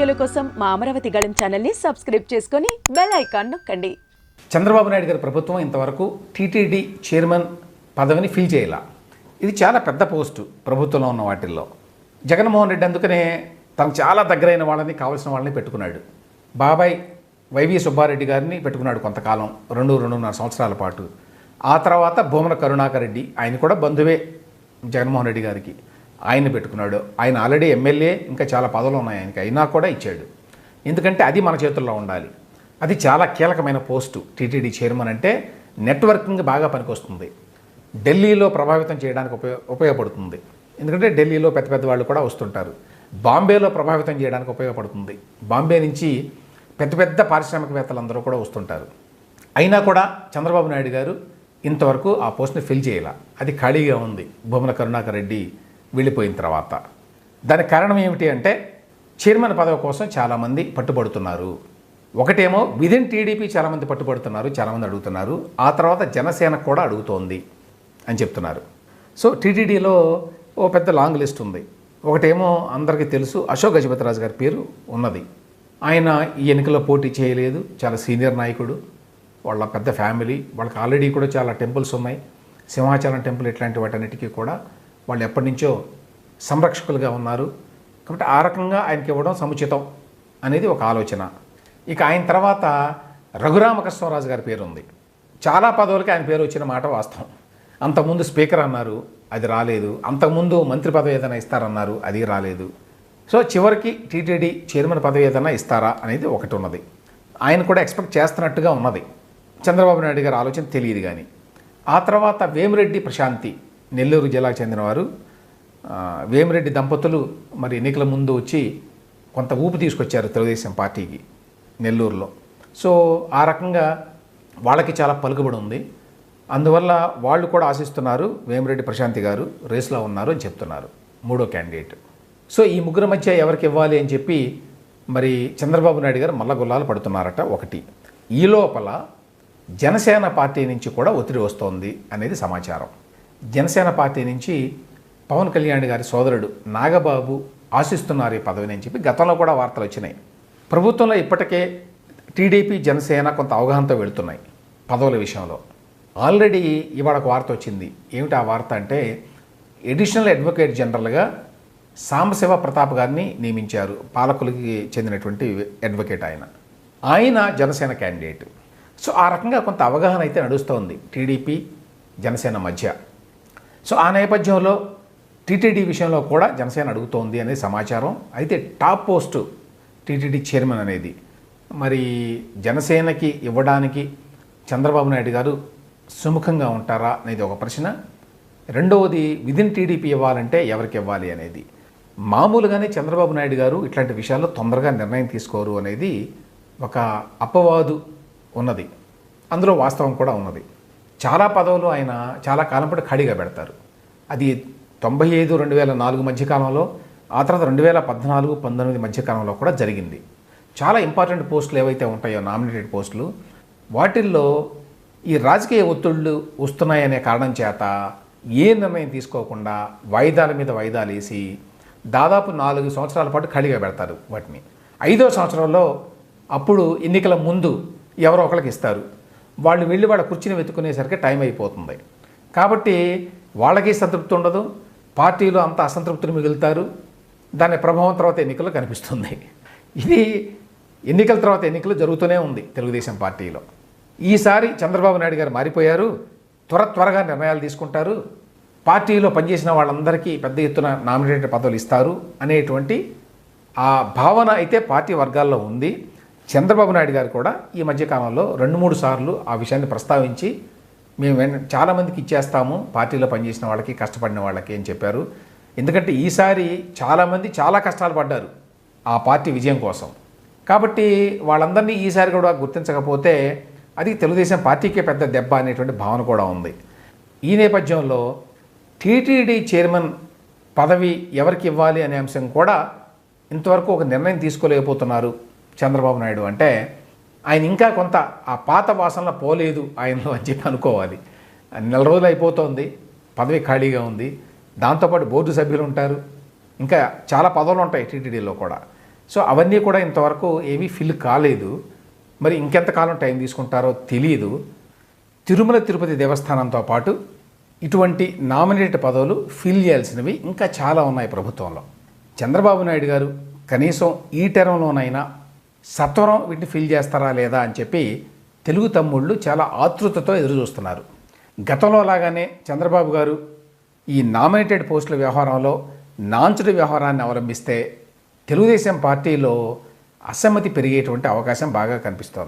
వీడియోల కోసం మా అమరావతి గళం ఛానల్ని సబ్స్క్రైబ్ చేసుకొని బెల్ ఐకాన్ నొక్కండి. చంద్రబాబు నాయుడు గారి ప్రభుత్వం ఇంతవరకు టీటీడీ చైర్మన్ పదవిని ఫిల్ చేయాల. ఇది చాలా పెద్ద పోస్టు ప్రభుత్వంలో ఉన్న వాటిల్లో. జగన్మోహన్ రెడ్డి అందుకనే తనకు చాలా దగ్గరైన వాళ్ళని, కావాల్సిన వాళ్ళని పెట్టుకున్నాడు. బాబాయ్ వైవి సుబ్బారెడ్డి గారిని పెట్టుకున్నాడు కొంతకాలం, 2-2.5 సంవత్సరాల పాటు. ఆ తర్వాత భూమన కరుణాకర్ రెడ్డి, ఆయన కూడా బంధువే జగన్మోహన్ రెడ్డి గారికి, ఆయన పెట్టుకున్నాడు. ఆయన ఆల్రెడీ ఎమ్మెల్యే, ఇంకా చాలా పదవులు ఉన్నాయి ఆయనకి, అయినా కూడా ఇచ్చాడు. ఎందుకంటే అది మన చేతుల్లో ఉండాలి. అది చాలా కీలకమైన పోస్టు. టీటీడీ చైర్మన్ అంటే నెట్వర్కింగ్ బాగా పనికొస్తుంది. ఢిల్లీలో ప్రభావితం చేయడానికి ఉపయోగపడుతుంది. ఎందుకంటే ఢిల్లీలో పెద్ద పెద్ద వాళ్ళు కూడా వస్తుంటారు. బాంబేలో ప్రభావితం చేయడానికి ఉపయోగపడుతుంది. బాంబే నుంచి పెద్ద పెద్ద పారిశ్రామికవేత్తలందరూ కూడా వస్తుంటారు. అయినా కూడా చంద్రబాబు నాయుడు గారు ఇంతవరకు ఆ పోస్ట్ని ఫిల్ చేయాల. అది ఖాళీగా ఉంది భూమన కరుణాకర్ రెడ్డి వెళ్ళిపోయిన తర్వాత. దానికి కారణం ఏమిటి అంటే చైర్మన్ పదవి కోసం చాలామంది పట్టుబడుతున్నారు. ఒకటేమో విదిన్ టీడీపీ చాలామంది పట్టుబడుతున్నారు, చాలామంది అడుగుతున్నారు. ఆ తర్వాత జనసేన కూడా అడుగుతోంది అని చెప్తున్నారు. సో టీటీడీలో ఓ పెద్ద లాంగ్ లిస్ట్ ఉంది. ఒకటేమో అందరికీ తెలుసు, అశోక్ గజపతిరాజు గారి పేరు ఉన్నది. ఆయన ఈ ఎన్నికల్లో పోటీ చేయలేదు, చాలా సీనియర్ నాయకుడు, వాళ్ళ పెద్ద ఫ్యామిలీ, వాళ్ళకి ఆల్రెడీ కూడా చాలా టెంపుల్స్ ఉన్నాయి. సింహాచలం టెంపుల్ ఇట్లాంటి వాటన్నిటికీ కూడా వాళ్ళు ఎప్పటి నుంచో సంరక్షకులుగా ఉన్నారు. కాబట్టి ఆ రకంగా ఆయనకి ఇవ్వడం సముచితం అనేది ఒక ఆలోచన. ఇక ఆయన తర్వాత రఘురామకృష్ణరాజు గారి పేరు ఉంది. చాలా పదవులకి ఆయన పేరు వచ్చిన మాట వాస్తవం. అంతకుముందు స్పీకర్ అన్నారు, అది రాలేదు. అంతకుముందు మంత్రి పదవి ఏదైనా ఇస్తారన్నారు, అది రాలేదు. సో చివరికి టీటీడీ చైర్మన్ పదవి ఏదైనా ఇస్తారా అనేది ఒకటి ఉన్నది. ఆయన కూడా ఎక్స్పెక్ట్ చేస్తున్నట్టుగా ఉన్నది. చంద్రబాబు నాయుడు గారి ఆలోచన తెలియదు. కానీ ఆ తర్వాత వేమిరెడ్డి ప్రశాంతి, నెల్లూరు జిల్లాకు చెందినవారు. వేమిరెడ్డి దంపతులు మరి ఎన్నికల ముందు వచ్చి కొంత ఊపు తీసుకొచ్చారు తెలుగుదేశం పార్టీకి నెల్లూరులో. సో ఆ రకంగా వాళ్ళకి చాలా పలుకుబడి ఉంది. అందువల్ల వాళ్ళు కూడా ఆశిస్తున్నారు, వేమిరెడ్డి ప్రశాంతి గారు రేసులో ఉన్నారు అని చెప్తున్నారు, మూడో క్యాండిడేట్. సో ఈ ముగ్గురు మధ్య ఎవరికి ఇవ్వాలి అని చెప్పి మరి చంద్రబాబు నాయుడు గారు మల్ల గుల్లాలు పడుతున్నారట ఒకటి. ఈ లోపల జనసేన పార్టీ నుంచి కూడా ఒత్తిడి వస్తోంది అనేది సమాచారం. జనసేన పార్టీ నుంచి పవన్ కళ్యాణ్ గారి సోదరుడు నాగబాబు ఆశిస్తున్నారు ఈ పదవిని అని చెప్పి గతంలో కూడా వార్తలు వచ్చినాయి. ప్రభుత్వంలో ఇప్పటికే టీడీపీ జనసేన కొంత అవగాహనతో వెళుతున్నాయి పదవుల విషయంలో. ఆల్రెడీ ఇవాళ ఒక వార్త వచ్చింది. ఏమిటి ఆ వార్త అంటే, అడిషనల్ అడ్వకేట్ జనరల్గా సాంబశివ ప్రతాప్ గారిని నియమించారు. పాలకులకి చెందినటువంటి అడ్వకేట్ ఆయన జనసేన క్యాండిడేట్. సో ఆ రకంగా కొంత అవగాహన అయితే నడుస్తోంది టీడీపీ జనసేన మధ్య. సో ఆ నేపథ్యంలో టీటీడీ విషయంలో కూడా జనసేన అడుగుతోంది అనేది సమాచారం. అయితే టాప్ పోస్టు టీటీడీ చైర్మన్ అనేది మరి జనసేనకి ఇవ్వడానికి చంద్రబాబు నాయుడు గారు సుముఖంగా ఉంటారా అనేది ఒక ప్రశ్న. రెండవది, విదిన్ టీడీపీ ఇవ్వాలంటే ఎవరికి ఇవ్వాలి అనేది. మామూలుగానే చంద్రబాబు నాయుడు గారు ఇట్లాంటి విషయాల్లో తొందరగా నిర్ణయం తీసుకోరు అనేది ఒక అపవాదు ఉన్నది. అందులో వాస్తవం కూడా ఉన్నది. చాలా పదవులు ఆయన చాలా కాలం పాటు ఖాళీగా పెడతారు. అది 95-2004 మధ్యకాలంలో, ఆ తర్వాత 2014-19 మధ్యకాలంలో కూడా జరిగింది. చాలా ఇంపార్టెంట్ పోస్టులు ఏవైతే ఉంటాయో, నామినేటెడ్ పోస్టులు, వాటిల్లో ఈ రాజకీయ ఒత్తిళ్లు వస్తున్నాయనే కారణం చేత ఏ నిర్ణయం తీసుకోకుండా వాయిదాల మీద వాయిదాలు వేసి దాదాపు 4 సంవత్సరాల పాటు ఖాళీగా పెడతారు వాటిని. 5వ సంవత్సరంలో అప్పుడు ఎన్నికల ముందు ఎవరో ఒకరికి ఇస్తారు. వాళ్ళు వెళ్ళి వాళ్ళ కుర్చీని వెతుక్కునేసరికి టైం అయిపోతుంది. కాబట్టి వాళ్ళకి సంతృప్తి ఉండదు, పార్టీలో అంత అసంతృప్తిని మిగులుతారు. దాని ప్రభావం తర్వాత ఎన్నికల్లో కనిపిస్తుంది. ఇది ఎన్నికల తర్వాత ఎన్నికలు జరుగుతూనే ఉంది తెలుగుదేశం పార్టీలో. ఈసారి చంద్రబాబు నాయుడు గారు మారిపోయారు, త్వరగా నిర్ణయాలు తీసుకుంటారు, పార్టీలో పనిచేసిన వాళ్ళందరికీ పెద్ద ఎత్తున నామినేటెడ్ పదవులు ఇస్తారు అనేటువంటి ఆ భావన అయితే పార్టీ వర్గాల్లో ఉంది. చంద్రబాబు నాయుడు గారు కూడా ఈ మధ్యకాలంలో 2-3 సార్లు ఆ విషయాన్ని ప్రస్తావించి మేము చాలామందికి ఇచ్చేస్తాము, పార్టీలో పనిచేసిన వాళ్ళకి, కష్టపడిన వాళ్ళకి అని చెప్పారు. ఎందుకంటే ఈసారి చాలామంది చాలా కష్టాలు పడ్డారు ఆ పార్టీ విజయం కోసం. కాబట్టి వాళ్ళందరినీ ఈసారి కూడా గుర్తించకపోతే అది తెలుగుదేశం పార్టీకే పెద్ద దెబ్బ అనేటువంటి భావన కూడా ఉంది. ఈ నేపథ్యంలో టీటీడీ చైర్మన్ పదవి ఎవరికి ఇవ్వాలి అనే అంశం కూడా ఇంతవరకు ఒక నిర్ణయం తీసుకోలేకపోతున్నారు చంద్రబాబు నాయుడు. అంటే ఆయన ఇంకా కొంత ఆ పాత వాసనలో పోలేదు ఆయనలో అని చెప్పి అనుకోవాలి. 4 రోజులు అయిపోతుంది, పదవి ఖాళీగా ఉంది. దాంతోపాటు బోర్డు సభ్యులు ఉంటారు, ఇంకా చాలా పదవులు ఉంటాయి టీటీడీలో కూడా. సో అవన్నీ కూడా ఇంతవరకు ఏమీ ఫిల్ కాలేదు. మరి ఇంకెంతకాలం టైం తీసుకుంటారో తెలియదు. తిరుమల తిరుపతి దేవస్థానంతో పాటు ఇటువంటి నామినేటెడ్ పదవులు ఫిల్ చేయాల్సినవి ఇంకా చాలా ఉన్నాయి ప్రభుత్వంలో. చంద్రబాబు నాయుడు గారు కనీసం ఈ టర్మ్లోనైనా సత్వరం వీటిని ఫిల్ చేస్తారా లేదా అని చెప్పి తెలుగు తమ్ముళ్ళు చాలా ఆతృతతో ఎదురుచూస్తున్నారు. గతంలో లాగానే చంద్రబాబు గారు ఈ నామినేటెడ్ పోస్టుల వ్యవహారంలో నాంచుడి వ్యవహారాన్ని అవలంబిస్తే తెలుగుదేశం పార్టీలో అసమ్మతి పెరిగేటువంటి అవకాశం బాగా కనిపిస్తోంది.